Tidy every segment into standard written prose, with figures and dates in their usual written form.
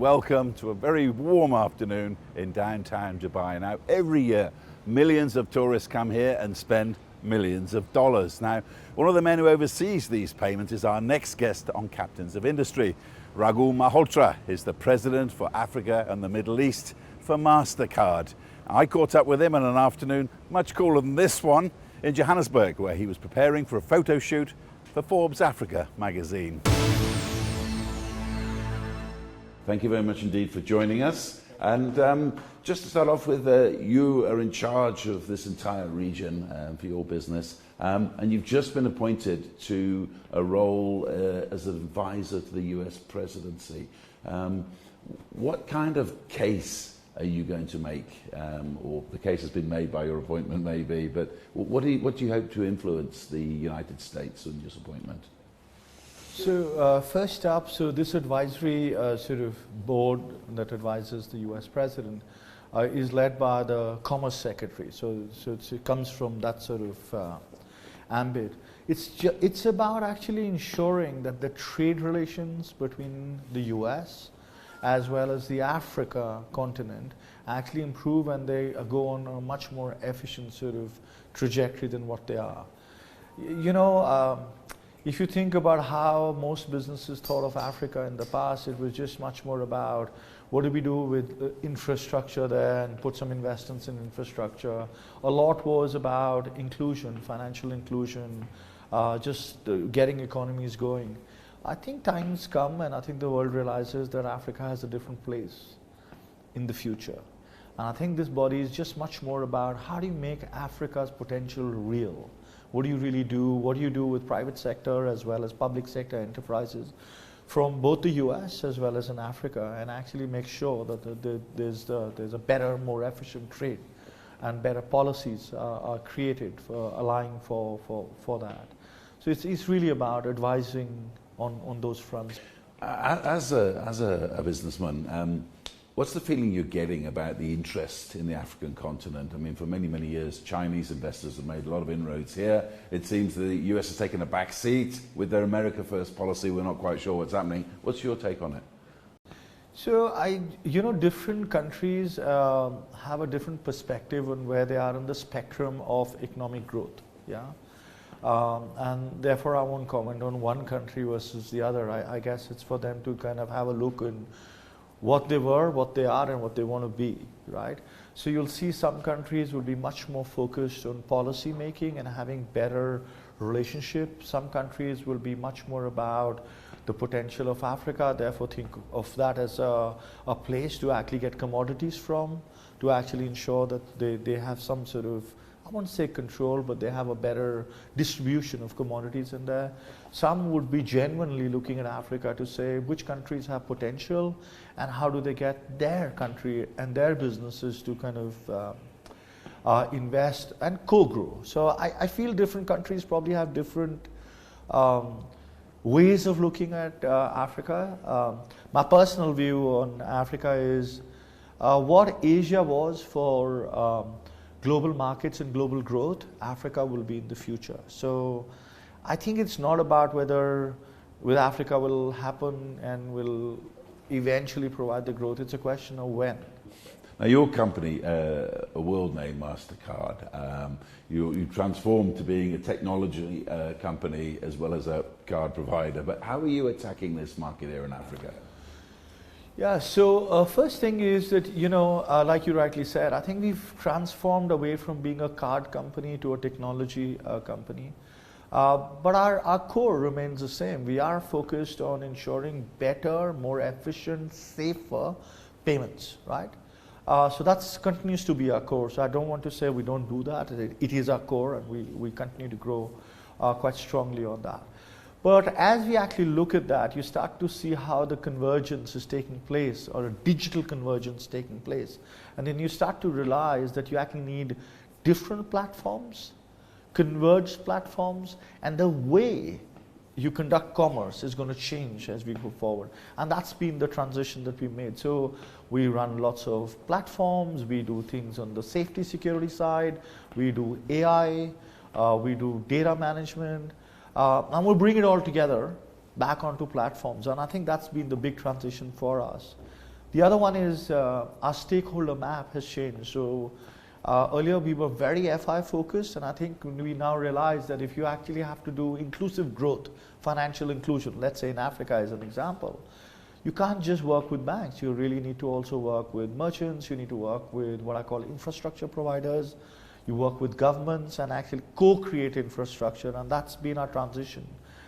welcome to a very warm afternoon in downtown Dubai. Now, every year, millions of tourists come here and spend millions of dollars. Now, one of the men who oversees these payments is our next guest on Captains of Industry. Raghu Malhotra is the president for Africa and the Middle East for Mastercard. I caught up with him on an afternoon much cooler than this one in Johannesburg, where he was preparing for a photo shoot for Forbes Africa magazine. Thank you very much indeed for joining us. And just to start off with, you are in charge of this entire region for your business, and you've just been appointed to a role as an advisor to the US presidency. What kind of case are you going to make? Or the case has been made by your appointment maybe, but what do you hope to influence the United States in this appointment? So first up, so this advisory sort of board that advises the US president is led by the Commerce Secretary. So it comes from that sort of ambit. It's about actually ensuring that the trade relations between the US as well as the Africa continent actually improve, and they go on a much more efficient sort of trajectory than what they are. You know, if you think about how most businesses thought of Africa in the past, it was just much more about what do we do with infrastructure there and put some investments in infrastructure. A lot was about inclusion, financial inclusion, just getting economies going. I think time's come, and I think the world realizes that Africa has a different place in the future. And I think this body is just much more about how do you make Africa's potential real? What do you really do? What do you do with private sector as well as public sector enterprises from both the US as well as in Africa, and actually make sure that there's a better, more efficient trade and better policies are created for allowing for that. So it's really about advising on those fronts. As a businessman, what's the feeling you're getting about the interest in the African continent? I mean, for many, many years, Chinese investors have made a lot of inroads here. It seems the US has taken a back seat with their America First policy. We're not quite sure what's happening. What's your take on it? So different countries have a different perspective on where they are in the spectrum of economic growth. Yeah. And therefore, I won't comment on one country versus the other. I guess it's for them to kind of have a look in what they were, what they are, and what they want to be, right? So you'll see some countries will be much more focused on policy making and having better relationships. Some countries will be much more about the potential of Africa, therefore think of that as a place to actually get commodities from, to actually ensure that they have some sort of, I won't say control, but they have a better distribution of commodities in there. Some would be genuinely looking at Africa to say which countries have potential and how do they get their country and their businesses to kind of invest and co-grow. So I feel different countries probably have different ways of looking at Africa. My personal view on Africa is what Asia was for global markets and global growth, Africa will be in the future. So I think it's not about whether with Africa will happen and will eventually provide the growth. It's a question of when. Now, your company, a world name, Mastercard, you transformed to being a technology company as well as a card provider. But how are you attacking this market here in Africa? Yeah, so first thing is that, like you rightly said, I think we've transformed away from being a card company to a technology company. But our core remains the same. We are focused on ensuring better, more efficient, safer payments, right? So that continues to be our core. So I don't want to say we don't do that. It is our core, and we continue to grow quite strongly on that. But as we actually look at that, you start to see how the convergence is taking place, or a digital convergence taking place. And then you start to realize that you actually need different platforms, converged platforms, and the way you conduct commerce is going to change as we go forward. And that's been the transition that we made. So we run lots of platforms, we do things on the safety security side, we do AI, we do data management, and we'll bring it all together back onto platforms. And I think that's been the big transition for us. The other one is our stakeholder map has changed. So earlier we were very FI focused, and I think we now realize that if you actually have to do inclusive growth, financial inclusion, let's say in Africa as an example, you can't just work with banks. You really need to also work with merchants. You need to work with what I call infrastructure providers. You work with governments and actually co-create infrastructure, and that's been our transition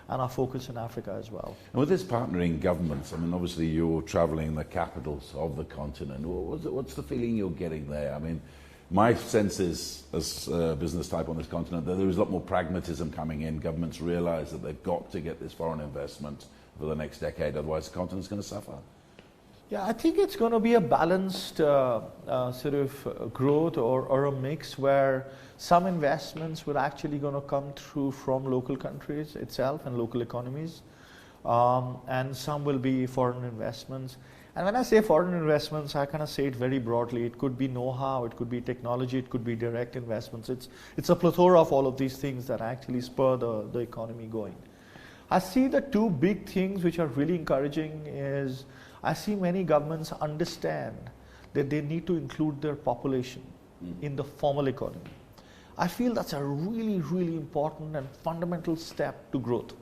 and our focus in Africa as well. And with this partnering governments, I mean, obviously you're traveling the capitals of the continent. What's the feeling you're getting there? I mean, my sense is, as a business type on this continent, that there is a lot more pragmatism coming in. Governments realize that they've got to get this foreign investment for the next decade, otherwise the continent's going to suffer. Yeah, I think it's going to be a balanced sort of growth or a mix where some investments will actually going to come through from local countries itself and local economies, and some will be foreign investments. And when I say foreign investments, I kind of say it very broadly. It could be know-how, it could be technology, it could be direct investments. It's a plethora of all of these things that actually spur the economy going. I see the two big things which are really encouraging is I see many governments understand that they need to include their population in the formal economy. I feel that's a really, really important and fundamental step to growth.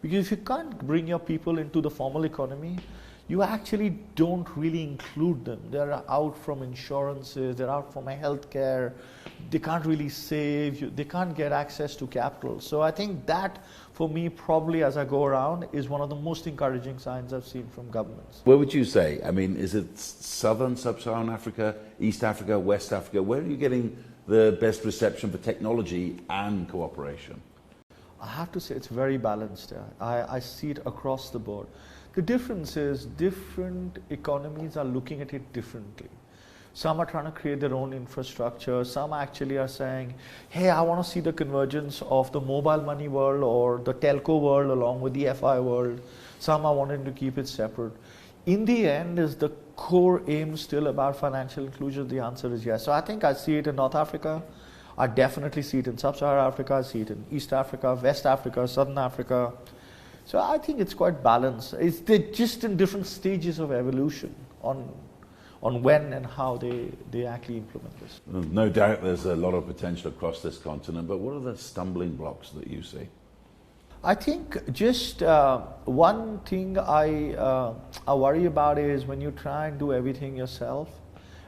Because if you can't bring your people into the formal economy, you actually don't really include them. They're out from insurances, they're out from healthcare, they can't really save, they can't get access to capital. So I think that, for me, probably as I go around, is one of the most encouraging signs I've seen from governments. Where would you say? I mean, is it Southern Sub-Saharan Africa, East Africa, West Africa? Where are you getting the best reception for technology and cooperation? I have to say it's very balanced. I see it across the board. The difference is different economies are looking at it differently. Some are trying to create their own infrastructure. Some actually are saying, hey, I want to see the convergence of the mobile money world or the telco world along with the FI world. Some are wanting to keep it separate. In the end, is the core aim still about financial inclusion? The answer is yes. So I think I see it in North Africa. I definitely see it in Sub-Saharan Africa. I see it in East Africa, West Africa, Southern Africa. So I think it's quite balanced. They're just in different stages of evolution on when and how they actually implement this. No doubt there's a lot of potential across this continent, but what are the stumbling blocks that you see? I think just one thing I worry about is when you try and do everything yourself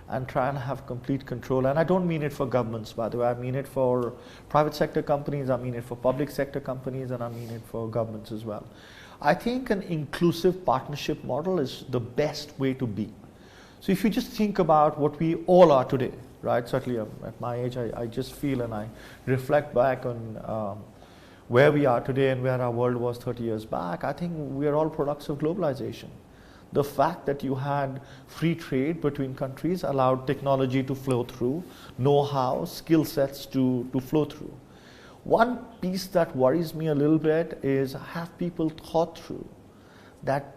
and try and have complete control. And I don't mean it for governments, by the way. I mean it for private sector companies, I mean it for public sector companies, and I mean it for governments as well. I think an inclusive partnership model is the best way to be. So if you just think about what we all are today, right? Certainly at my age, I just feel and I reflect back on where we are today and where our world was 30 years back. I think we are all products of globalization. The fact that you had free trade between countries allowed technology to flow through, know-how, skill sets to flow through. One piece that worries me a little bit is, have people thought through that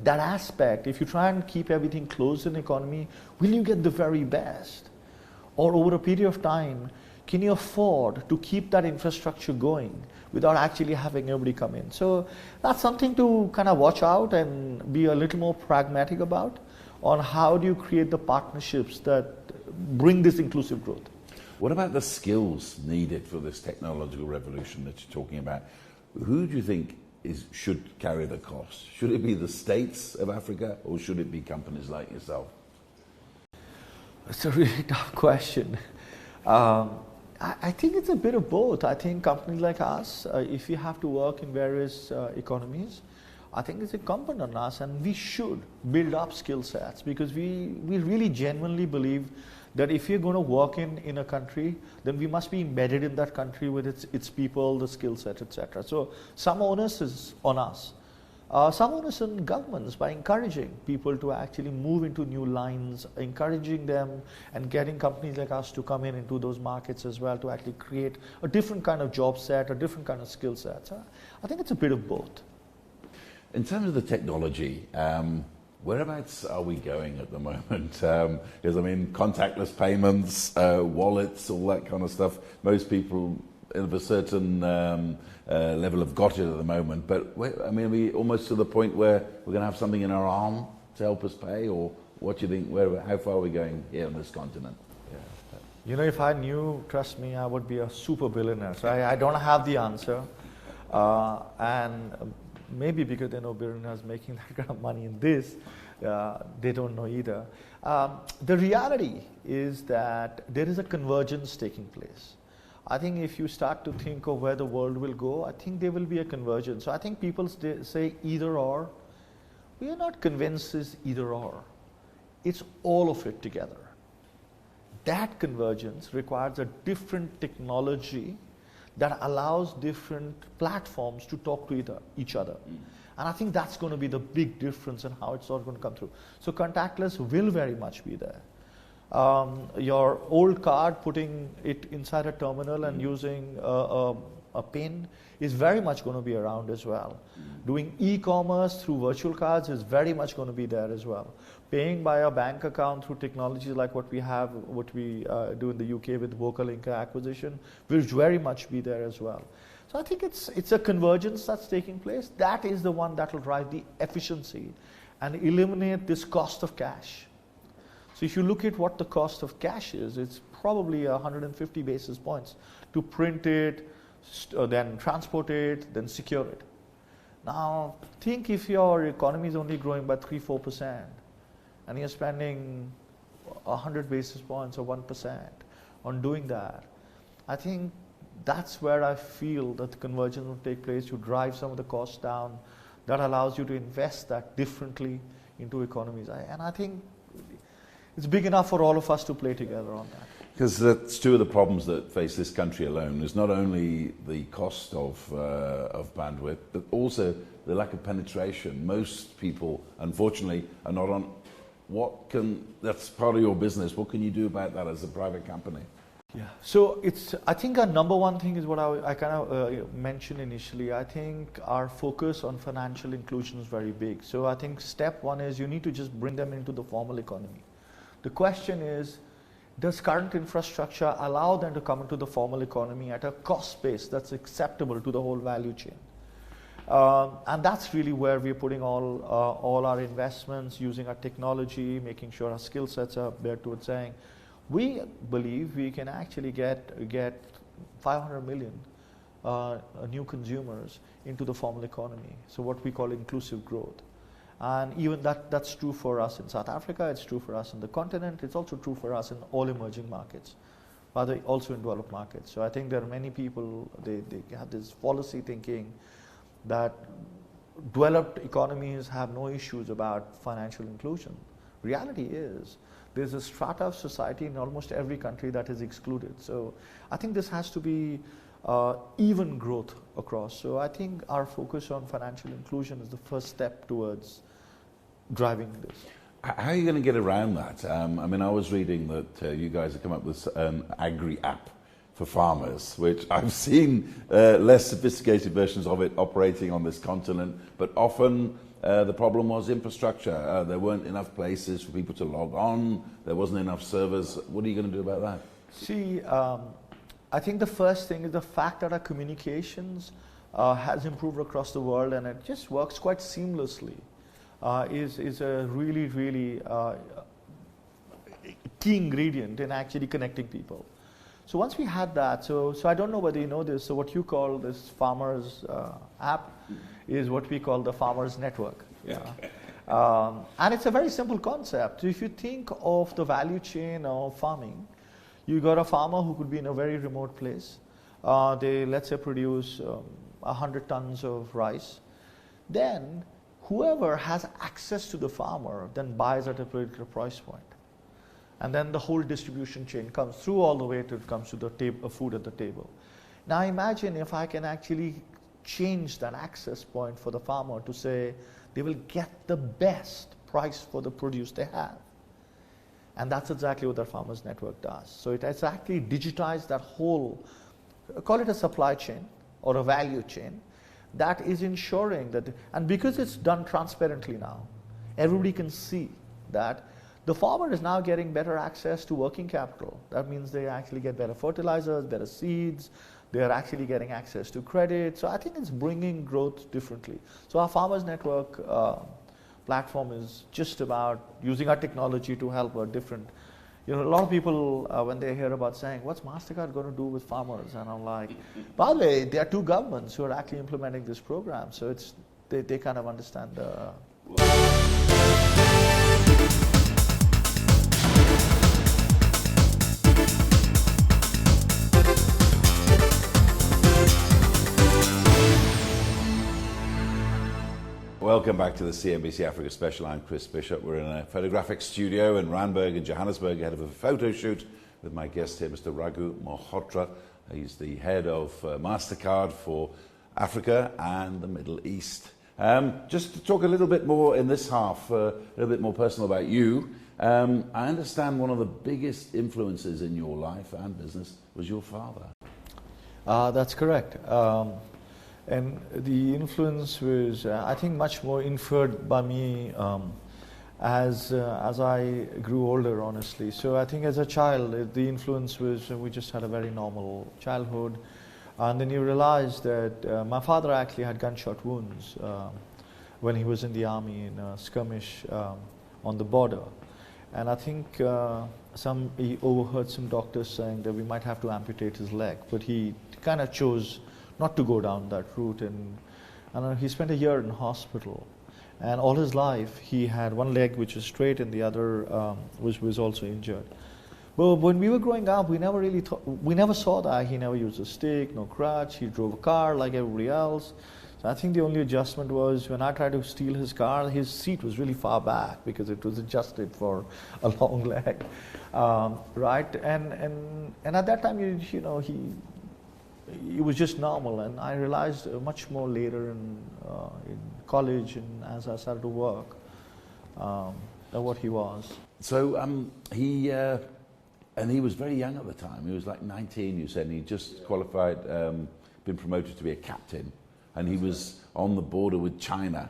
aspect? If you try and keep everything closed in the economy, will you get the very best? Or over a period of time, can you afford to keep that infrastructure going without actually having everybody come in? So that's something to kind of watch out and be a little more pragmatic about on how do you create the partnerships that bring this inclusive growth. What about the skills needed for this technological revolution that you're talking about? Who do you think should carry the cost? Should it be the states of Africa or should it be companies like yourself? It's a really tough question. I think it's a bit of both. I think companies like us, if we have to work in various economies, I think it's incumbent on us, and we should build up skill sets, because we really genuinely believe that if you're going to work in a country, then we must be embedded in that country with its people, the skill set, etc. So some onus is on us. Some onus on governments by encouraging people to actually move into new lines, encouraging them and getting companies like us to come into those markets as well to actually create a different kind of job set, a different kind of skill set. So I think it's a bit of both. In terms of the technology, whereabouts are we going at the moment? Because I mean, contactless payments, wallets, all that kind of stuff, most people of a certain level have got it at the moment, but I mean, are we almost to the point where we're going to have something in our arm to help us pay, or what do you think? How far are we going here on this continent? You know, if I knew, trust me, I would be a super billionaire. So I don't have the answer. And maybe because they know billionaires making that kind of money in this, they don't know either. The reality is that there is a convergence taking place. I think if you start to think of where the world will go, I think there will be a convergence. So I think people say either or. We are not convinced it's either or. It's all of it together. That convergence requires a different technology that allows different platforms to talk to each other. And I think that's going to be the big difference in how it's all going to come through. So contactless will very much be there. Your old card, putting it inside a terminal and using a PIN is very much going to be around as well. Doing e-commerce through virtual cards is very much going to be there as well. Paying by a bank account through technologies like what we do in the UK with VocaLink acquisition will very much be there as well. So I think it's a convergence that's taking place. That is the one that will drive the efficiency and eliminate this cost of cash. So if you look at what the cost of cash is, it's probably 150 basis points to print it, then transport it, then secure it. Now, think if your economy is only growing by 3-4% and you're spending 100 basis points or 1% on doing that, I think that's where I feel that the convergence will take place to drive some of the costs down. That allows you to invest that differently into economies. And I think it's big enough for all of us to play together on that. Because that's two of the problems that face this country alone. Is not only the cost of bandwidth, but also the lack of penetration. Most people, unfortunately, are not on. That's part of your business. What can you do about that as a private company? Yeah. So I think our number one thing is what I kind of mentioned initially. I think our focus on financial inclusion is very big. So I think step one is you need to just bring them into the formal economy. The question is, does current infrastructure allow them to come into the formal economy at a cost base that's acceptable to the whole value chain? And that's really where we're putting all our investments, using our technology, making sure our skill sets are there towards saying, we believe we can actually get 500 million new consumers into the formal economy. So what we call inclusive growth. And even that's true for us in South Africa, it's true for us in the continent, it's also true for us in all emerging markets, but also in developed markets. So I think there are many people, they have this policy thinking that developed economies have no issues about financial inclusion. Reality is, there's a strata of society in almost every country that is excluded. So I think this has to be even growth across. So I think our focus on financial inclusion is the first step towards driving this. How are you going to get around that? I mean, I was reading that you guys have come up with an agri-app for farmers, which I've seen less sophisticated versions of it operating on this continent, but often the problem was infrastructure. There weren't enough places for people to log on. There wasn't enough servers. What are you going to do about that? See, I think the first thing is the fact that our communications has improved across the world and it just works quite seamlessly is a really, really key ingredient in actually connecting people. So once we had that, so I don't know whether you know this, so what you call this farmers app is what we call the farmers network. Yeah. And it's a very simple concept. So if you think of the value chain of farming, you got a farmer who could be in a very remote place. They, let's say, produce 100 tons of rice. Then whoever has access to the farmer then buys at a particular price point. And then the whole distribution chain comes through all the way till it comes to the food at the table. Now imagine if I can actually change that access point for the farmer to say they will get the best price for the produce they have. And that's exactly what the Farmers Network does. So it has actually digitized that whole, call it a supply chain or a value chain, that is ensuring that, and because it's done transparently now, everybody can see that the farmer is now getting better access to working capital. That means they actually get better fertilizers, better seeds, they are actually getting access to credit. So I think it's bringing growth differently. So our Farmers Network platform is just about using our technology to help a different. A lot of people, when they hear about saying, what's Mastercard going to do with farmers? And I'm like, by the way, there are two governments who are actually implementing this program. So they kind of understand the... Welcome back to the CNBC Africa Special. I'm Chris Bishop. We're in a photographic studio in Randburg in Johannesburg ahead of a photo shoot with my guest here, Mr. Raghu Malhotra. He's the head of Mastercard for Africa and the Middle East. Just to talk a little bit more in this half, a little bit more personal about you. I understand one of the biggest influences in your life and business was your father. That's correct. And the influence was, I think, much more inferred by me as I grew older, honestly. So I think as a child, the influence was, we just had a very normal childhood. And then you realize that my father actually had gunshot wounds when he was in the army in a skirmish on the border. And I think he overheard some doctors saying that we might have to amputate his leg, but he kind of chose not to go down that route, and he spent a year in hospital. And all his life, he had one leg which was straight and the other was also injured. Well, when we were growing up, we never saw that. He never used a stick, no crutch. He drove a car like everybody else. So I think the only adjustment was when I tried to steal his car, his seat was really far back because it was adjusted for a long leg, right? And at that time, it was just normal, and I realized much more later in college and as I started to work than what he was. So he was very young at the time. He was like 19, you said, and he just qualified, been promoted to be a captain, and he was on the border with China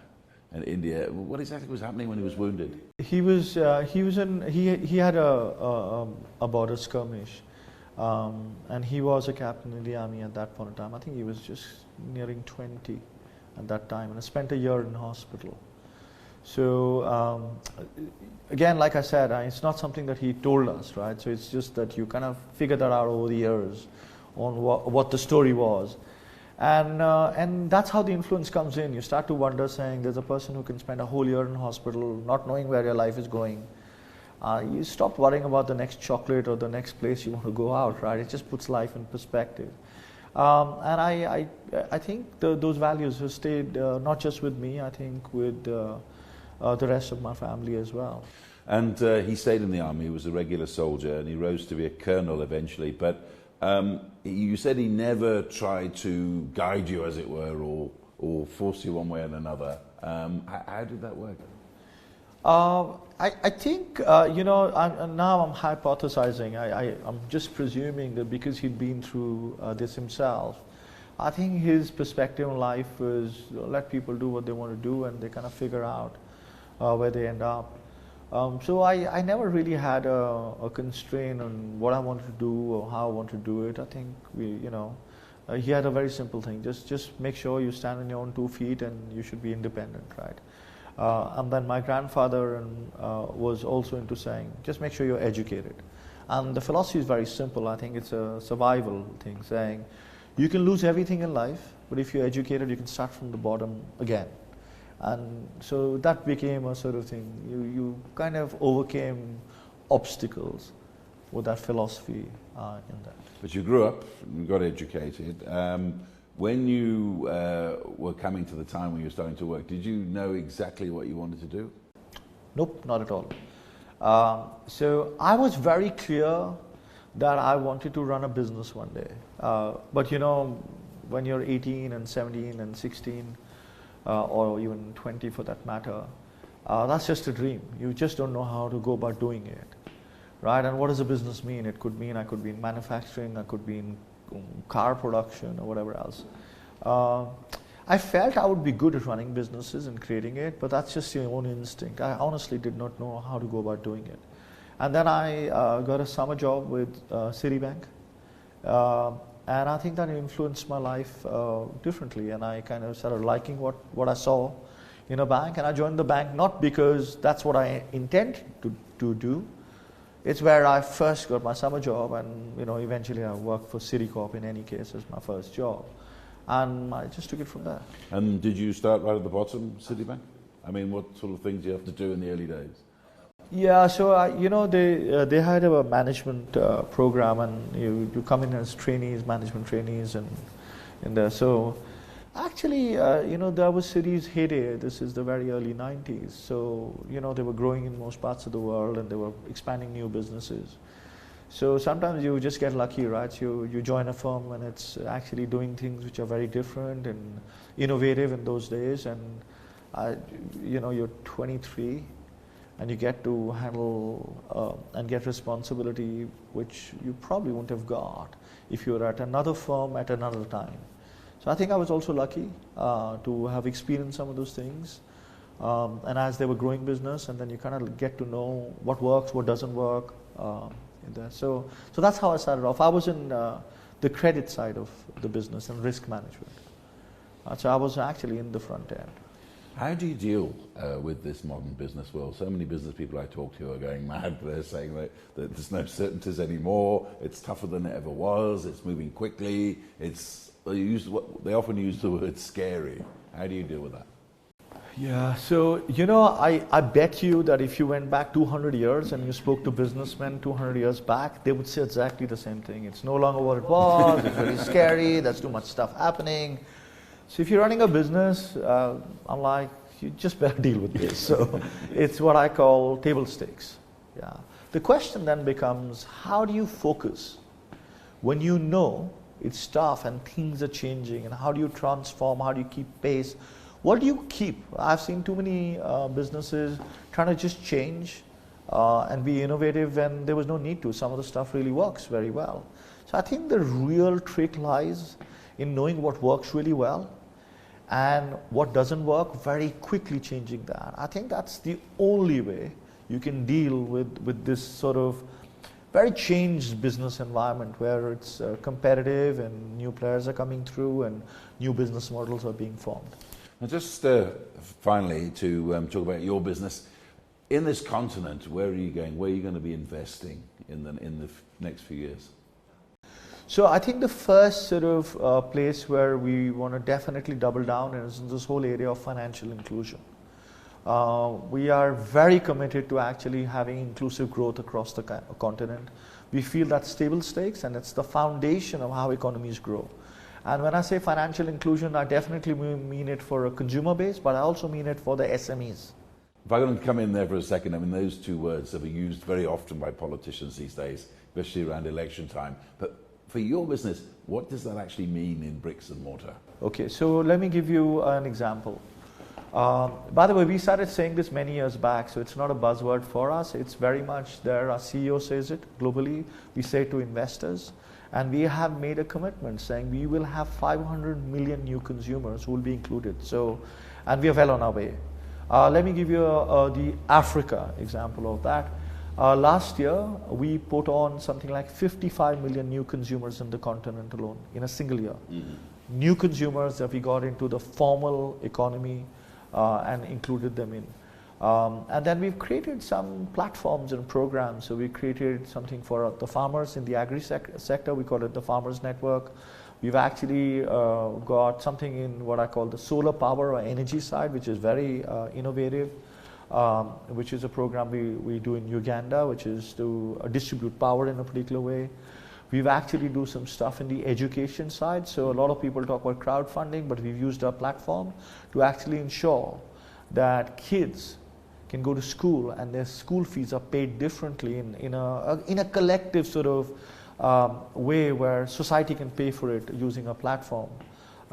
and India. What exactly was happening when he was wounded? He had a border skirmish. And he was a captain in the army at that point in time. I think he was just nearing 20 at that time, and I spent a year in hospital. So again, like I said, it's not something that he told us, right? So it's just that you kind of figure that out over the years on what the story was. And that's how the influence comes in. You start to wonder, saying there's a person who can spend a whole year in hospital not knowing where your life is going. You stop worrying about the next chocolate or the next place you want to go out, right? It just puts life in perspective. And I think those values have stayed not just with me, I think with the rest of my family as well. And he stayed in the army, he was a regular soldier, and he rose to be a colonel eventually. But you said he never tried to guide you, as it were, or force you one way or another. How did that work? I think, now I'm hypothesizing. I'm just presuming that because he'd been through this himself, I think his perspective on life was let people do what they want to do and they kind of figure out where they end up. So I never really had a constraint on what I wanted to do or how I wanted to do it. I think he had a very simple thing. Just make sure you stand on your own 2 feet and you should be independent, right? And then my grandfather was also into saying, just make sure you're educated. And the philosophy is very simple. I think it's a survival thing, saying you can lose everything in life, but if you're educated, you can start from the bottom again. And so that became a sort of thing. You kind of overcame obstacles with that philosophy in that. But you grew up and got educated. When you were coming to the time when you were starting to work, did you know exactly what you wanted to do? Nope, not at all. So I was very clear that I wanted to run a business one day. But when you're 18 and 17 and 16, or even 20 for that matter, that's just a dream. You just don't know how to go about doing it, right? And what does a business mean? It could mean I could be in manufacturing, I could be in car production or whatever else. I felt I would be good at running businesses and creating it, but that's just your own instinct. I honestly did not know how to go about doing it. And then I got a summer job with Citibank, and I think that influenced my life differently, and I kind of started liking what I saw in a bank, and I joined the bank not because that's what I intend to do. It's where I first got my summer job, and eventually I worked for Citicorp in any case as my first job, and I just took it from there. And did you start right at the bottom, Citibank? I mean, what sort of things do you have to do in the early days? Yeah, so they had a management program, and you come in as trainees, management trainees, and in there. So actually, that was Citi's heyday. This is the very early 90s. So they were growing in most parts of the world, and they were expanding new businesses. So sometimes you just get lucky, right? You join a firm and it's actually doing things which are very different and innovative in those days, and you're 23. And you get to handle and get responsibility which you probably wouldn't have got if you were at another firm at another time. So I think I was also lucky to have experienced some of those things. And as they were growing business, and then you kind of get to know what works, what doesn't work. In there. So that's how I started off. I was in the credit side of the business and risk management. So I was actually in the front end. How do you deal with this modern business world? So many business people I talk to are going mad. They're saying that there's no certainties anymore. It's tougher than it ever was. It's moving quickly. They often use the word scary. How do you deal with that? Yeah, so I bet you that if you went back 200 years and you spoke to businessmen 200 years back, they would say exactly the same thing. It's no longer what it was. It's very scary. There's too much stuff happening. So if you're running a business, I'm like, you just better deal with this. So it's what I call table stakes. Yeah. The question then becomes, how do you focus when you know it's tough and things are changing, and how do you transform? How do you keep pace? What do you keep? I've seen too many businesses trying to just change and be innovative when there was no need to. Some of the stuff really works very well. So I think the real trick lies in knowing what works really well and what doesn't work, very quickly changing that. I think that's the only way you can deal with this sort of very changed business environment where it's competitive and new players are coming through and new business models are being formed. And just finally to talk about your business, in this continent, where are you going? Where are you going to be investing in the next few years? So I think the first sort of place where we want to definitely double down is in this whole area of financial inclusion. We are very committed to actually having inclusive growth across the continent. We feel that's table stakes, and it's the foundation of how economies grow. And when I say financial inclusion, I definitely mean it for a consumer base, but I also mean it for the SMEs. If I can come in there for a second, I mean, those two words are used very often by politicians these days, especially around election time. But for your business, what does that actually mean in bricks and mortar? Okay, so let me give you an example. By the way, we started saying this many years back, so it's not a buzzword for us. It's very much there. Our CEO says it globally. We say it to investors. And we have made a commitment saying we will have 500 million new consumers who will be included. And we are well on our way. Let me give you the Africa example of that. Last year, we put on something like 55 million new consumers in the continent alone in a single year. Mm-hmm. New consumers that we got into the formal economy and included them in. And then we've created some platforms and programs. So we created something for the farmers in the agri sector. We call it the Farmers Network. We've actually got something in what I call the solar power or energy side, which is very innovative, which is a program we do in Uganda, which is to distribute power in a particular way. We've actually do some stuff in the education side. So a lot of people talk about crowdfunding, but we've used our platform to actually ensure that kids can go to school and their school fees are paid differently in a collective sort of way where society can pay for it using a platform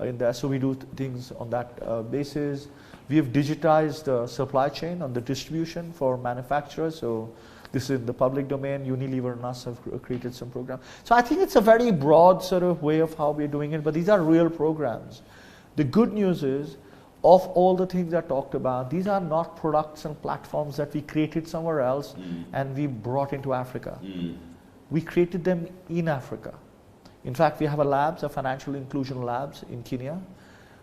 in there. So we do things on that basis. We have digitized the supply chain on the distribution for manufacturers. So this is in the public domain. Unilever and us have created some program. So I think it's a very broad sort of way of how we're doing it, but these are real programs. The good news is, of all the things I talked about, these are not products and platforms that we created somewhere else and we brought into Africa. We created them in Africa. In fact, we have a financial inclusion labs in Kenya.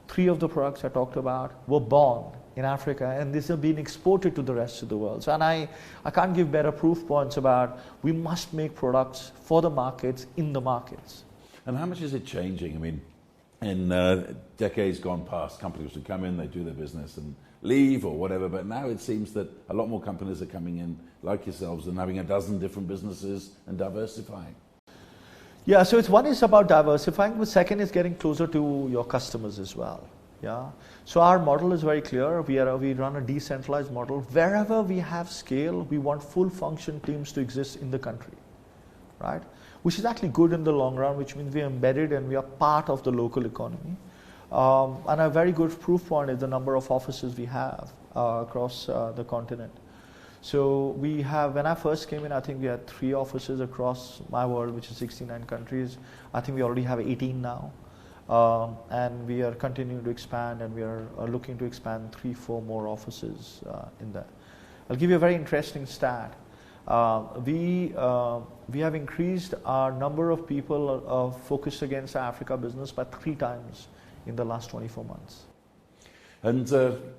3 of the products I talked about were born in Africa, and these are being exported to the rest of the world. So, and I can't give better proof points about we must make products for the markets, in the markets. And how much is it changing? I mean, in decades gone past, companies would come in, they do their business and leave or whatever, but now it seems that a lot more companies are coming in, like yourselves, and having a dozen different businesses and diversifying. Yeah, so one is about diversifying, but second is getting closer to your customers as well. Yeah, so our model is very clear. We run a decentralized model. Wherever we have scale, we want full function teams to exist in the country, right? Which is actually good in the long run, which means we are embedded and we are part of the local economy. And a very good proof point is the number of offices we have across the continent. So we have, when I first came in, I think we had 3 offices across my world, which is 69 countries. I think we already have 18 now. And we are continuing to expand, and we are looking to expand 3-4 more offices in that. I'll give you a very interesting stat. We have increased our number of people focused against Africa business by 3 times in the last 24 months. And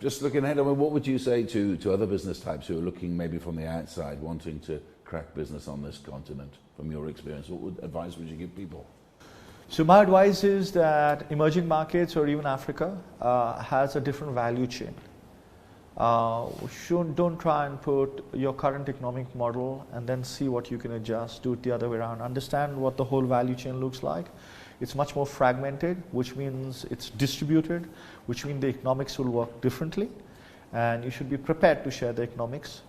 just looking ahead, I mean, what would you say to other business types who are looking maybe from the outside, wanting to crack business on this continent, from your experience? What advice would you give people? So my advice is that emerging markets or even Africa has a different value chain. Don't try and put your current economic model and then see what you can adjust. Do it the other way around. Understand what the whole value chain looks like. It's much more fragmented, which means it's distributed, which means the economics will work differently. And you should be prepared to share the economics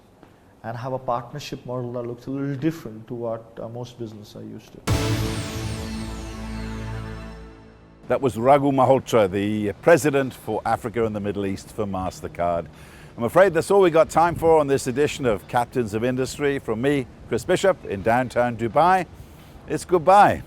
and have a partnership model that looks a little different to what most businesses are used to. That was Raghu Malhotra, the President for Africa and the Middle East for Mastercard. I'm afraid that's all we got time for on this edition of Captains of Industry. From me, Chris Bishop, in downtown Dubai, it's goodbye.